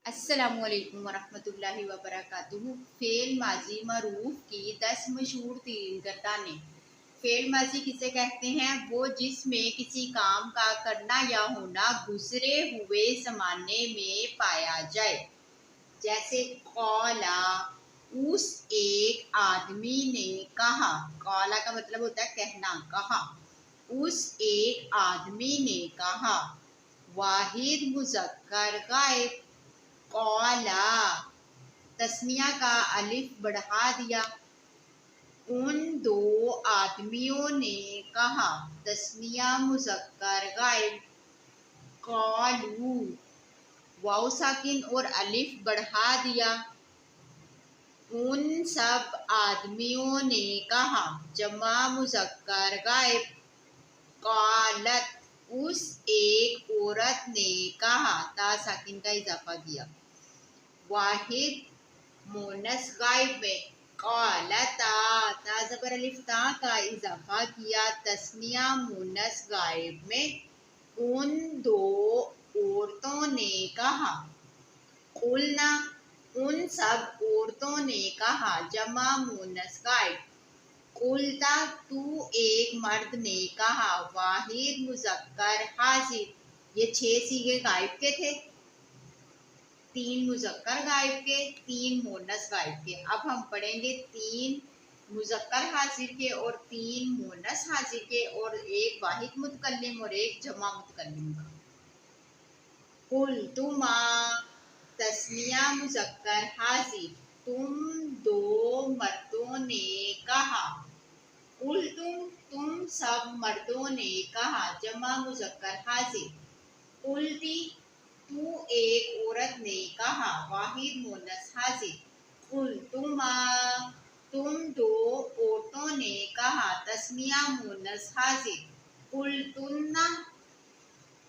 السلام علیکم ورحمۃ اللہ وبرکاتہ۔ فعل ماضی معروف کی 10 مشہور ترین گردانیں۔ فعل ماضی کسے کہتے ہیں؟ وہ جس میں کسی کام کا کرنا یا ہونا گزرے ہوئے زمانے میں پایا جائے، جیسے قولا، اس ایک آدمی نے کہا۔ قولا کا مطلب ہوتا ہے کہنا، کہا۔ اس ایک آدمی نے کہا۔ واحد مذکر غائب، قولا، تثنیہ کا الف بڑھا دیا۔ ان دو آدمیوں نے کہا، تثنیہ مذکر غائب۔ قالوا، واو ساکن اور الف بڑھا دیا۔ ان سب آدمیوں نے کہا، جمع مذکر غائب۔ قالت، اس ایک عورت نے کہا، تا ساکن کا اضافہ کیا۔ واحد مونث غائب میں قالتا، تا زبر الف تا کا اضافہ کیا۔ تثنیہ مونث غائب میں ان دو عورتوں نے کہا۔ قلنا، ان سب عورتوں نے کہا، جمع مونث غائب۔ قلتا، تو ایک مرد نے کہا۔ واحد مذکر حاضر۔ یہ 6 صیغے غائب کے تھے، 3 مذکر غائب کے، 3 مونث غائب کے۔ اب ہم پڑھیں گے 3 مذکر حاضر کے اور 3 مونث حاضر کے، اور ایک واحد متکلم اور ایک جمع متکلم کا۔ قلتما، تثنیہ مذکر حاضر، تم دو مردوں نے کہا۔ قلتم، تم سب مردوں نے کہا، جمع مذکر حاضر۔ قلتی، تو ایک عورت نے کہا، واحد مونث حاضر۔ قلتما، تم دو عورتوں نے کہا، تثنیہ مونث حاضر۔ قلتن،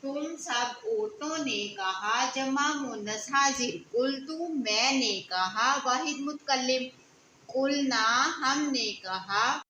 تم سب عورتوں نے کہا، جمع مونث حاضر۔ قلتو، میں نے کہا، واحد متکلم۔ قلنا، ہم نے کہا۔